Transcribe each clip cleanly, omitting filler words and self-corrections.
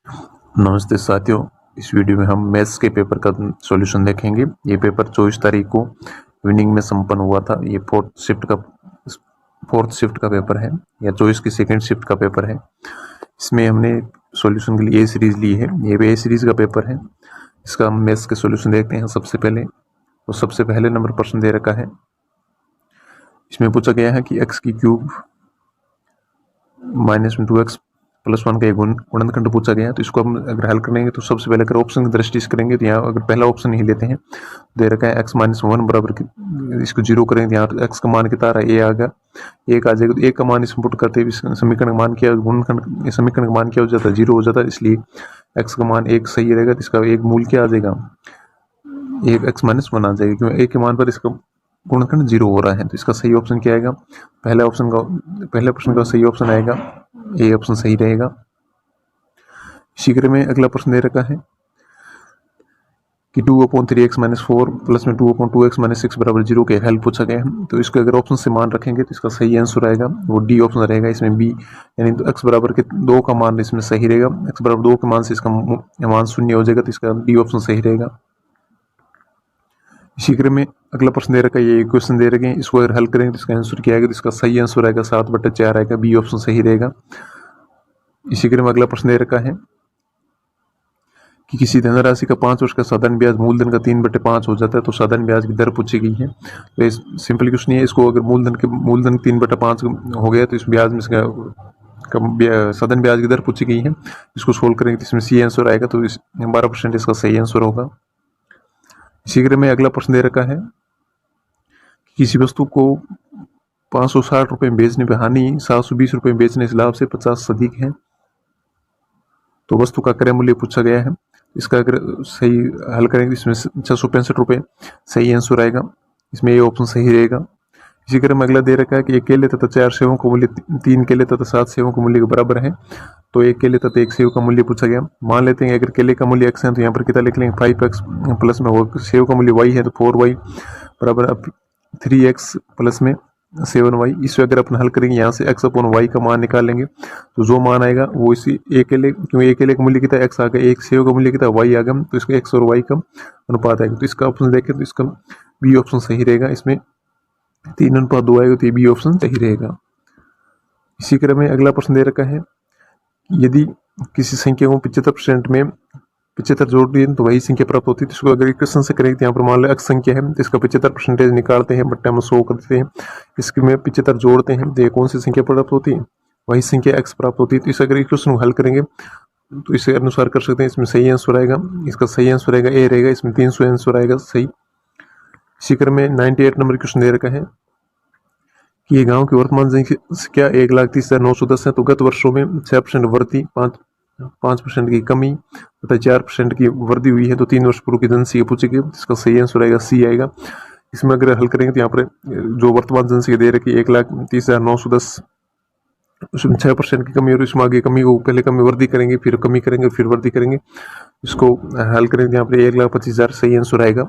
नमस्ते साथियों। इस वीडियो में हम मैथ्स के पेपर का सॉल्यूशन देखेंगे। ये पेपर 24 तारीख को इवनिंग में संपन्न हुआ था। ये फोर्थ शिफ्ट का पेपर है या 24 की सेकंड शिफ्ट का पेपर है। इसमें हमने सॉल्यूशन के लिए ए सीरीज ली है। ये भी ए सीरीज का पेपर है। इसका हम मैथ्स के सॉल्यूशन देखते हैं। सबसे पहले तो सबसे पहले नंबर प्रश्न दे रखा है। इसमें पूछा गया है कि एक्स की क्यूब माइनस में 2x प्लस 1 का एक गुणनखंड पूछा गया है। तो इसको हम अगर हल करेंगे तो सबसे पहले अगर ऑप्शन की दृष्टि से करेंगे तो यहाँ अगर पहला ऑप्शन ही लेते हैं, दे रखा है x माइनस 1 बराबर इसको 0 करेंगे, यहाँ तो x का मान कितना आ रहा है, a आ गया, एक आ जाएगा। तो एक का मान इसमें पुट करते हुए समीकरण का मान क्या, गुणनखंड समीकरण का मान क्या हो जाता है, 0 हो जाता है। इसलिए x का मान 1 सही रहेगा। तो इसका एक मूल क्या आ जाएगा, एक x माइनस 1 आ जाएगा, क्योंकि एक के मान पर इसका गुणनखंड 0 हो रहा है। तो इसका सही ऑप्शन क्या आएगा, पहले प्रश्न का सही ऑप्शन आएगा ए ऑप्शन सही रहेगा। इसी क्रम में अगला प्रश्न दे रखा है कि 2/3x माइनस 4 प्लस में 2/2x माइनस 6 बराबर 0 के हल पूछा गया है। तो इसको अगर ऑप्शन से मान रखेंगे तो इसका सही आंसर आएगा वो डी ऑप्शन रहेगा। इसमें बी यानी तो x बराबर के 2 का मान इसमें सही रहेगा। x बराबर 2 के मान से इसका मान 0 हो जाएगा। तो इसका डी ऑप्शन सही रहेगा। इसी क्रम में अगला प्रश्न दे रखा है, ये क्वेश्चन दे रखे हैं, इसको अगर हल करेंगे तो इसका आंसर क्या आएगा, तो इसका सही आंसर आएगा 7/4 आएगा, बी ऑप्शन सही रहेगा। इसी क्रम में अगला प्रश्न दे रखा है कि किसी धनराशि का 5 वर्ष का साधारण ब्याज मूलधन का 3/5 हो जाता है। तो साधारण ब्याज की दर पूछी गई है। तो सिंपल क्वेश्चन है। इसको अगर मूलधन 3/5 हो गया तो इस ब्याज में साधारण ब्याज की दर पूछी गई है। इसको सोल्व करेंगे तो इसमें सी आंसर आएगा। तो 12% इसका सही आंसर होगा। इसी क्रम में अगला प्रश्न दे रखा है, किसी वस्तु को 560 रुपये में बेचने पर हानि 720 रुपये में बेचने से लाभ से 50 से अधिक है। तो वस्तु का क्रय मूल्य पूछा गया है। इसका अगर सही हल करेंगे इसमें 665 रुपये सही आंसर आएगा। इसमें ये ऑप्शन सही रहेगा। इसी क्रम में अगला दे रखा है कि एक केले तथा 4 सेवों का मूल्य 3 केले तथा 7 सेवों के मूल्य के बराबर है। तो एक केले तथा 1 सेव का मूल्य पूछा गया। मान लेते हैं अगर केले का मूल्य x है तो यहाँ पर कितना लिख लेंगे 5x प्लस में सेव का मूल्य y है तो 4y बराबर 3x प्लस में 7y। इसमें अगर अपन हल करेंगे यहाँ से x/y का मान निकाल लेंगे तो जो मान आएगा वो इसी एक केले, क्योंकि एक केले का मूल्य कितना x आ गया, एक सेव का मूल्य कितना y आ गया, तो इसका x और y का अनुपात आएगा। तो इसका ऑप्शन देखें तो इसका बी ऑप्शन सही रहेगा। इसमें 3:2 आएगा तो ये बी ऑप्शन सही रहेगा। इसी क्रम में अगला प्रश्न दे रखा है, यदि किसी संख्या को 75% में 75 जोड़ दिए तो वही संख्या प्राप्त होती है। तो इसको अगर इक्वेशन से करेंगे तो यहाँ पर मान लो x संख्या है तो इसका 75% निकालते हैं, बट्टा में 100 कर देते हैं, इसके में 75 जोड़ते हैं तो ये कौन सी संख्या प्राप्त होती है, वही संख्या x प्राप्त होती है। तो इस अगर इक्वेशन को हल करेंगे तो इसे अनुसार कर सकते हैं। इसमें सही आंसर आएगा, इसका सही आंसर आएगा ए रहेगा। इसमें 300 आंसर आएगा सही। इसी क्रम में 98 नंबर क्वेश्चन दे रखा है कि ये गांव की वर्तमान जनसंख्या 1,30,910 है। तो गत वर्षों में 6% वृद्धि, 5% की कमी तथा 4% की वृद्धि हुई है। तो 3 वर्ष पूर्व की जनसंख्या पूछी गई। इसका सही आंसर आएगा सी आएगा। इसमें अगर हल करेंगे तो यहाँ पर जो वर्तमान जनसंख्या दे रखी है 1,30,910, उसमें 6% की कमी और इसमें आगे कमी को पहले कमी वृद्धि करेंगे, फिर कमी करेंगे, फिर वृद्धि करेंगे। इसको हल करेंगे यहाँ पर 1,25,000 सही आंसर आएगा।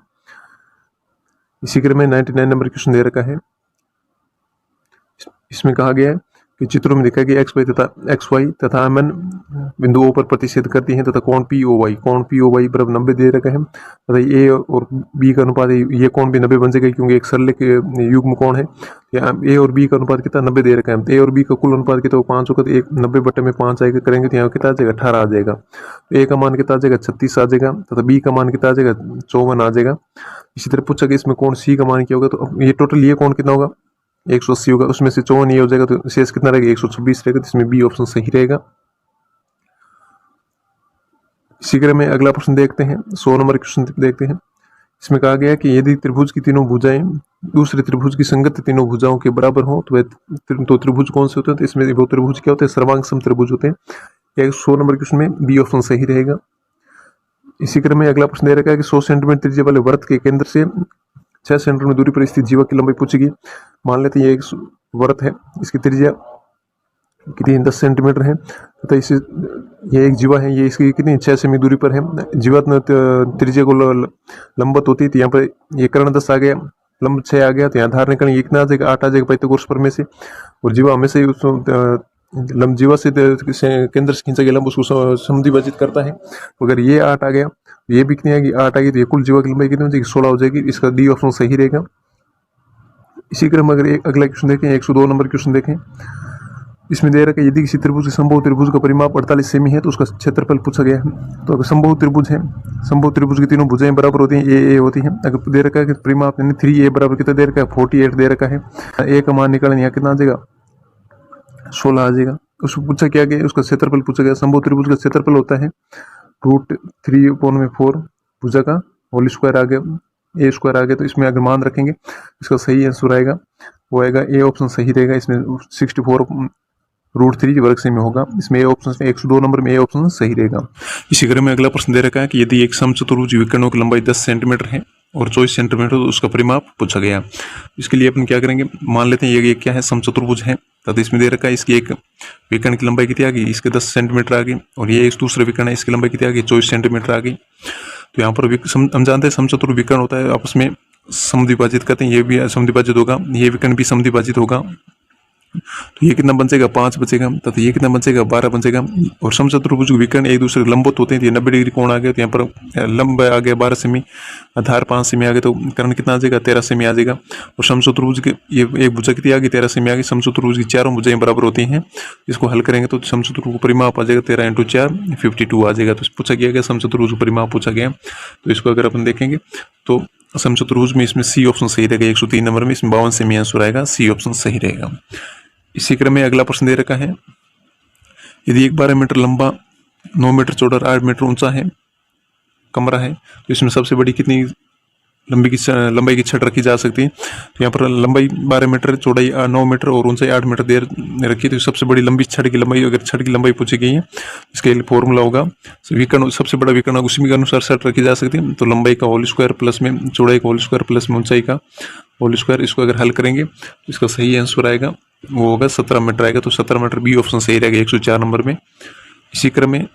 इसी क्रम में 99 नंबर क्वेश्चन दे रखा है। इसमें कहा गया है कि चित्रों में दिखा गया एक्स वाई तथा एमएन बिंदुओं पर प्रतिच्छेद करती हैं तथा कोण पी ओ वाई बराबर 90 दे रखा है तथा ए और बी का अनुपात ये कोण भी 90 बन जाएगा, क्योंकि एक सरल युग्म कोण है। ए और बी का अनुपात कितना 90 दे रखा है। ए और बी का कुल अनुपात कितना 5 होगा, तो 90/5 आएगा, करेंगे तो यहाँ कितना आ जाएगा 18 आ जाएगा। ए का मान कितना आ जाएगा 36 आ जाएगा तथा बी का मान कितना आ जाएगा 54 आ जाएगा। इसी तरह पूछा गया इसमें कोण सी का मान क्या होगा, तो ये टोटल ये कोण कितना होगा 180 होगा, उसमें से 54 ये हो जाएगा तो शेष कितना रहेगा 126 रहेगा। तो इसमें बी ऑप्शन सही रहेगा। इसी क्रम में अगला प्रश्न देखते हैं, 100 नंबर क्वेश्चन देखते हैं। इसमें कहा गया कि यदि त्रिभुज की तीनों भुजाएं दूसरे त्रिभुज की संगत तीनों भुजाओं के बराबर हो तो त्रिभुज कौन से होते हैं, तो इसमें वो त्रिभुज क्या होते हैं, सर्वांग सम त्रिभुज होते हैं। 100 नंबर क्वेश्चन में बी ऑप्शन सही रहेगा। इसी क्रम में अगला प्रश्न दे रखा है कि 100 सेंटीमीटर त्रिज्या वाले वृत्त के केंद्र से 6 सेंटीमीटर में दूरी पर स्थित जीवा की लंबाई पूछेगी। मान लेते हैं ये एक वृत्त है, इसकी त्रिज्या कितनी 10 सेंटीमीटर है तथा इसे ये एक जीवा है, ये इसकी कितनी 6 सेमी दूरी पर है। जीवा त्रिज्या को लंबत होती है, तो यहाँ पर ये कर्ण 10 आ गया, लंब 6 आ गया, तो यहाँ धार निकलेंगे कितना आ जाएगा 8 आ जाएगा पाइथागोरस प्रमेय से। और जीवा हमेशा ही जीवा से केंद्र से खींचा गया लंब उसको समद्विभाजित करता है। तो अगर ये 8 आ गया, ये भी कितनी आएगी 8 आ गई, तो ये कुल जीवा की लंबाई कितनी हो जाएगी 16 हो जाएगी। इसका डी ऑप्शन सही रहेगा। इसी क्रम में अगर एक अगला क्वेश्चन देखें, 102 नंबर क्वेश्चन देखें, इसमें दे रखा है यदि किसी त्रिभुज के समबाहु त्रिभुज का परिमाप 48 सेमी है तो उसका क्षेत्रफल पूछा गया है। तो अगर समबाहु त्रिभुज है, समबाहु त्रिभुज की तीनों भुजाएं बराबर होती हैं, ए होती हैं। अगर दे रखा है कि परिमाप 3a बराबर कितना दे रखा है 48 दे रखा है। ए का मान निकालने यहाँ कितना आ जाएगा 16 आ जाएगा। उसको पूछा क्या गया, उसका क्षेत्रफल पूछा गया। समबाहु त्रिभुज का क्षेत्रफल होता है √3/4 भुजा का होल स्क्वायर आ गया, ए स्क्वायर आ गया। तो इसमें अगर मान रखेंगे इसका सही आंसर आएगा वो आएगा ए ऑप्शन सही रहेगा। इसमें 64 √3 वर्ग सेमी होगा। इसमें ए ऑप्शन में 102 नंबर में ए ऑप्शन सही रहेगा। इसी क्रम में अगला प्रश्न दे रखा है कि यदि एक समचतुर्भुज विकर्णों की लंबाई 10 सेंटीमीटर है और 24 सेंटीमीटर तो उसका परिमाप पूछा गया। इसके लिए अपन क्या करेंगे, मान लेते हैं ये क्या है समचतुर्भुज है। तो इसमें दे रखा है इसकी एक विकर्ण की लंबाई कितनी आ गई, इसके 10 सेंटीमीटर आ गई, और ये एक दूसरे विकर्ण है इसकी लंबाई कितनी आ गई 24 सेंटीमीटर आ गई। तो यहाँ पर हम जानते हैं समचतुर्भुज विकर्ण होता है आपस में समद्विभाजित करते हैं, ये भी समद्विभाजित होगा, ये विकर्ण भी समद्विभाजित होगा। तो ये कितना बचेगा 5 बचेगा, तथा ये कितना बचेगा 12 बचेगा। और समचतुर्भुज विकर्ण एक दूसरे के लंबवत होते हैं, तो ये 90 डिग्री कोण आ गया। तो यहाँ पर लंब आ गया 12 सेमी, आधार 5 सेमी आ गया, तो कर्ण कितना आ जाएगा 13 सेमी आ जाएगा। और समचतुर्भुज के ये एक भुजा कितनी आ गई 13 सेमी आ गई। समचतुर्भुज की चारों भुजाएं बराबर होती हैं, इसको हल करेंगे तो समचतुर्भुज का परिमाप आ जाएगा 13 × 4 52 आ जाएगा। तो पूछा गया समचतुर्भुज का परिमाप पूछा गया। तो इसको अगर अपन देखेंगे तो समचतुर्भुज में इसमें सी ऑप्शन सही रहेगा। 103 नंबर में इसमें 52 सेमी आंसर आएगा, सी ऑप्शन सही रहेगा। इसी क्रम में अगला प्रश्न दे रखा है यदि एक 12 मीटर लंबा 9 मीटर चौड़ा और 8 मीटर ऊंचा है कमरा है तो इसमें सबसे बड़ी कितनी लंबाई की छड़ रखी जा सकती है। तो यहाँ पर लंबाई 12 मीटर, चौड़ाई 9 मीटर और ऊंचाई 8 मीटर देर रखी है। तो सबसे बड़ी लंबी छड़ की लंबाई, अगर छड़ की लंबाई पूछी गई है इसके लिए फॉर्मूला होगा विकर्ण, सबसे बड़ा विकर्ण उसी के अनुसार छड़ रखी जा सकती है। तो लंबाई का होल स्क्वायर प्लस में चौड़ाई का होल स्क्वायर प्लस में ऊंचाई का होल स्क्वायर, इसको अगर हल करेंगे तो इसका सही आंसर आएगा वो होगा 17 मीटर आएगा। तो 17 मीटर बी ऑप्शन सही रहेगा 104 नंबर में। इसी क्रम में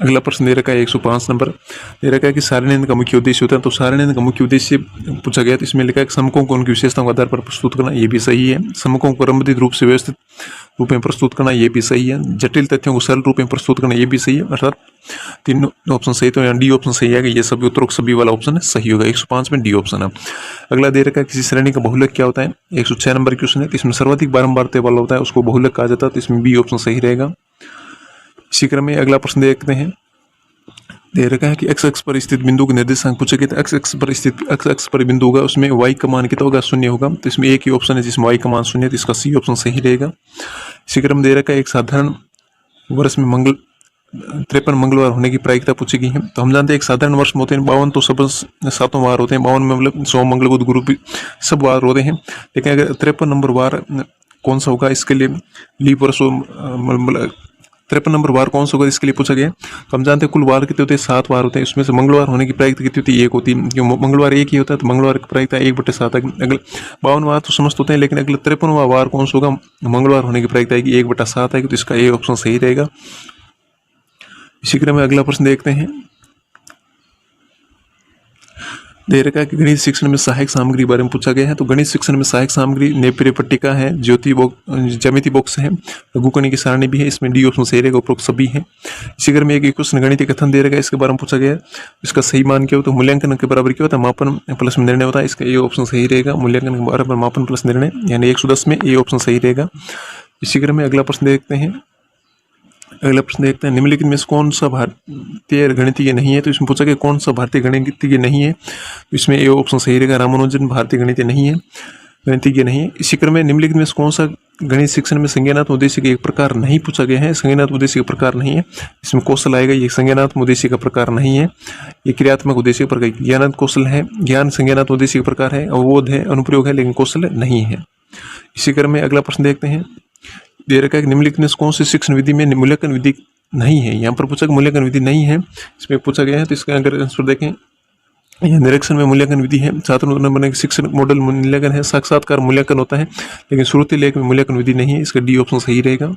अगला प्रश्न दे रखा है 105 नंबर दे रखा है कि सारणीय का मुख्य उद्देश्य होता है। तो सारणीय का मुख्य उद्देश्य पूछा गया, तो इसमें लिखा है समकों को उनकी विशेषताओं के आधार पर प्रस्तुत करना, ये भी सही है। समकों को क्रमबद्ध रूप से व्यवस्थित रूप में प्रस्तुत करना, ये भी सही है। जटिल तथ्यों को सरल रूप में प्रस्तुत करना, ये भी सही है। अर्थात तीन ऑप्शन सही, तो यहाँ डी ऑप्शन सही है। ये सभी उत्तरों सभी वाला ऑप्शन सही होगा। 105 में डी ऑप्शन है। अगला दे रखा है किसी श्रेणी का बहुलक क्या होता है। 106 नंबर क्वेश्चन है, इसमें सर्वाधिक बारंबारता वाला होता है उसको बहुलक कहा जाता है। तो इसमें बी ऑप्शन सही रहेगा। इसी क्रम में अगला प्रश्न देखते हैं, दे रखा है कि एक्स अक्ष पर स्थित बिंदु के निर्देशांक पूछे गए। एक्स अक्ष पर स्थित एक्स अक्ष पर बिंदु होगा, उसमें वाई का मान कितना होगा 0 होगा। तो इसमें एक ही ऑप्शन है जिसमें वाई का मान 0 है, तो इसका सी ऑप्शन सही रहेगा। इसी क्रम दे रखा है एक साधारण वर्ष में 53 मंगलवार होने की प्रायिकता पूछी गई है। तो हम जानते हैं एक साधारण वर्ष में होते हैं 52 तो सब 7 वार होते हैं। 52 में मतलब सोम मंगल बुध गुरु भी सब वार होते हैं। लेकिन अगर 53 नंबर वार कौन सा होगा, इसके लिए लीप वर्ष 53 नंबर वार कौन सा होगा इसके लिए पूछा गया। तो हम जानते हैं कुल वार कितने होते हैं 7 वार होते हैं। उसमें से मंगलवार होने की प्रायिकता कितनी होती है 1 होती है, क्यों मंगलवार एक ही होता है। तो मंगलवार की प्रायिकता 1/7 है। अगले 52 वार तो समस्त होते हैं, लेकिन अगले 53वां वार कौन सा होगा, मंगलवार होने की प्रायिकता आएगी 1/7 आएगी। तो इसका ए ऑप्शन सही रहेगा। इसी क्रम में अगला प्रश्न देखते हैं, दे रखा है कि गणित शिक्षण में सहायक सामग्री बारे में पूछा गया है। तो गणित शिक्षण में सहायक सामग्री नेपरे पट्टिका है, ज्यामिति बॉक्स है, लघुकणी की सारणी भी है। इसमें डी ऑप्शन सही रहेगा, उपरोक्त सभी है। इसी क्रम में एक क्वेश्चन गणितीय कथन दे रखा है, इसके बारे में पूछा गया है। इसका सही मान क्या होता है, मूल्यांकन के बराबर क्या होता है, मापन प्लस निर्णय होता है। इसका ए ऑप्शन सही रहेगा, मूल्यांकन के बराबर मापन प्लस निर्णय, यानी 110 में ए ऑप्शन सही रहेगा। इसी क्रम में अगला प्रश्न देखते हैं, निम्नलिखित में से कौन सा भारतीय गणितीय नहीं है। तो इसमें पूछा गया कौन सा भारतीय गणितीय नहीं है, तो इसमें ए ऑप्शन सही रहेगा, रामानुजन भारतीय गणितीय नहीं है, गणितीय नहीं है। इसी क्रम में निम्नलिखित में से कौन सा गणित शिक्षण में संज्ञानात्मक उद्देश्य के एक प्रकार नहीं पूछा गया है, संज्ञानात्मक उद्देश्य का प्रकार नहीं है। इसमें कौशल आएगा, ये संज्ञानात्मक उद्देश्य का प्रकार नहीं है, ये क्रियात्मक उद्देश्य का प्रकार। ज्ञानात्मक कौशल है, ज्ञान संज्ञानात्मक उद्देश्य का प्रकार है, अवबोध है, अनुप्रयोग है, लेकिन कौशल नहीं है। इसी क्रम में अगला प्रश्न देखते हैं, दे रखा है कि निम्नलिखित में कौन सी शिक्षण विधि में मूल्यांकन विधि नहीं है। यहाँ पर पूछा मूल्यांकन विधि नहीं है, इसमें पूछा गया है। तो इसका अगर आंसर देखें, यह निरीक्षण में मूल्यांकन विधि है, छात्र बनने शिक्षण मॉडल मूल्यांकन है, साक्षात्कार मूल्यांकन होता है, लेकिन श्रुति लेख में मूल्यांकन विधि नहीं है। इसका डी ऑप्शन सही रहेगा।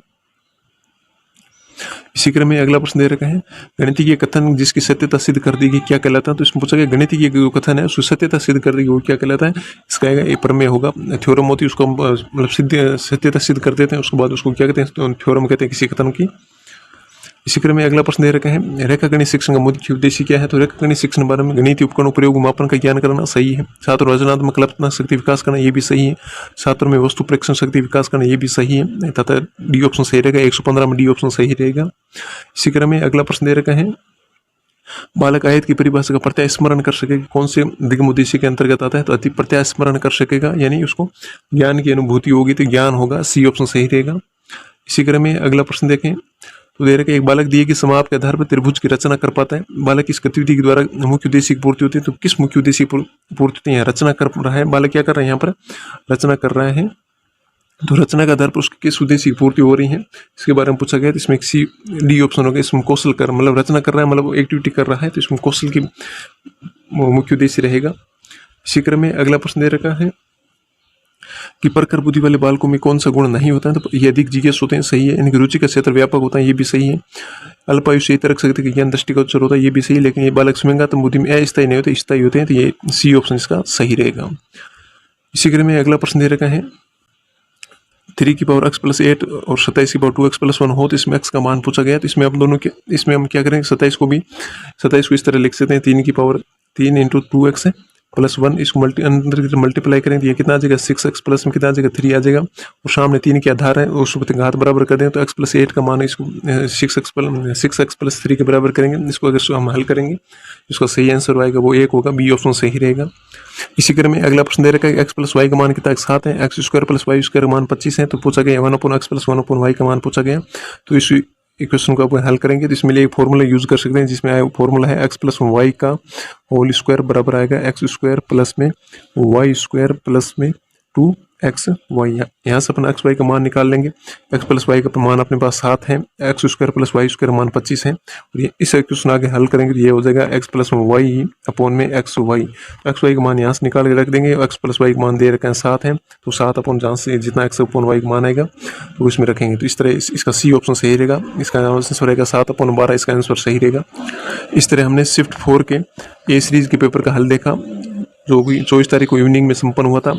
इसी क्रम में अगला प्रश्न दे रखा है, गणितीय कथन जिसकी सत्यता सिद्ध कर दी गई क्या कहलाता है। तो इसमें पूछा गया गणितीय जो कथन है उसकी सत्यता सिद्ध कर दी गई वो क्या कहलाता है। इसका एक प्रमेय होगा, थ्योरम होती है, उसको मतलब सत्यता सिद्ध कर देते हैं, उसके बाद उसको क्या कहते हैं, थ्योरम कहते हैं किसी कथन की। इसी क्रम में अगला प्रश्न दे रखा है, रेखागणित शिक्षण का मुख्य उद्देश्य क्या है। तो रेखागणित शिक्षण बारे में गणितीय उपकरणों प्रयोग मापन का ज्ञान करना सही है। छात्रों रचनात्मक कल्पना शक्ति विकास करना ये भी सही है। छात्रों में वस्तु प्रेक्षण शक्ति विकास करना ये भी सही है तथा डी ऑप्शन सही रहेगा। 115 में डी ऑप्शन सही रहेगा। इसी क्रम में अगला प्रश्न दे रखा है, बालक आयत की परिभाषा का प्रत्याय स्मरण कर सकेगा, कौन से दिग्म उद्देश्य के अंतर्गत आता है। तो अति प्रत्याय स्मरण कर सकेगा यानी उसको ज्ञान की अनुभूति होगी, तो ज्ञान होगा, सी ऑप्शन सही रहेगा। इसी क्रम में अगला प्रश्न देखें, तो दे रखा है, एक बालक दिए कि समाप के आधार पर त्रिभुज की रचना कर पाता है। बालक इस गतिविधि के द्वारा मुख्य उद्देश्य की पूर्ति होती है। तो किस मुख्य उद्देश्य की पूर्ति होती है, रचना कर रहा है बालक, क्या कर रहा है यहाँ पर, रचना कर रहा है। तो रचना के आधार पर उसके किस उद्देश्य की पूर्ति हो रही है इसके बारे में पूछा गया। तो इसमें सी डी ऑप्शन होगा। इसमें कौशल कर मतलब रचना कर रहा है, मतलब एक्टिविटी कर रहा है, तो इसमें कौशल की मुख्य उद्देश्य रहेगा। इसी क्रम में अगला प्रश्न दे रखा है कि प्रखर बुद्धि वाले बालकों में कौन सा गुण नहीं होता है। तो ये अधिक जिज्ञासु होते हैं, सही है। इनकी रुचि का क्षेत्र व्यापक होता है, ये भी सही है। अल्पायु से तर्क शक्ति का ज्ञान दृष्टि का उत्सर होता है, ये भी सही है। लेकिन ये बालक स्वयंगात्म बुद्धि में अस्थायी नहीं होते, स्थायी होते हैं, तो ये सी ऑप्शन इसका सही रहेगा। इसी क्रम में अगला प्रश्न दे रखा है, 3 की पावर x प्लस 8 और 27 की पावर 2x प्लस 1 हो तो इसमें x का मान पूछा गया। तो इसमें हम दोनों के इसमें हम क्या करेंगे, 27 को इस तरह लिख सकते हैं, 3 की पावर 3 इंटू 2x प्लस 1, इसको मल्टीप्लाई करें तो ये कितना आ जाएगा, 6x प्लस में कितना आ जाएगा, 3 आ जाएगा। और सामने 3 के आधार है उसको घात बराबर कर दें तो x प्लस 8 का मान है, इसको 6x प्लस 3 के बराबर करेंगे। इसको अगर हम हल करेंगे इसका सही आंसर आएगा वो 1 होगा, बी ऑप्शन सही रहेगा। इसी क्रम में अगला प्रश्न दे रखा है, x प्लस वाई का मान कितना 7 है, x square plus y square का मान 25 है। तो पूछा गया 1/x प्लस 1/y का मान पूछा गया। तो इस इक्वेशन को आप हल करेंगे तो इसमें लिए एक फॉर्मूला यूज कर सकते हैं, जिसमें फॉर्मूला है x प्लस वाई का होल स्क्वायर बराबर आएगा एक्स स्क्वायर प्लस में वाई स्क्वायर प्लस में 2xy। यहाँ से अपन x y का मान निकाल लेंगे। x प्लस वाई का मान अपने पास 7 है, x square plus y square मान 25 है। और ये इस इक्वेशन आगे हल करेंगे तो ये हो जाएगा x प्लस वाई अपॉन में एक्स वाई। तो एक्स वाई का मान यहाँ से निकाल के रख देंगे। x प्लस वाई का मान दे रखा है 7 है, तो 7 अपॉन जहाँ से जितना x अपॉन वाई का मान आएगा तो इसमें रखेंगे। तो इस तरह इसका सी ऑप्शन सही रहेगा। इसका आंसर रहेगा 7/12, इसका आंसर सही रहेगा। इस तरह हमने शिफ्ट 4 के ए सीरीज के पेपर का हल देखा, जो भी 24 तारीख को इवनिंग में संपन्न हुआ था।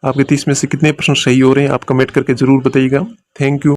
आपके 30 में से कितने प्रश्न सही हो रहे हैं आप कमेंट करके जरूर बताइएगा। Thank you.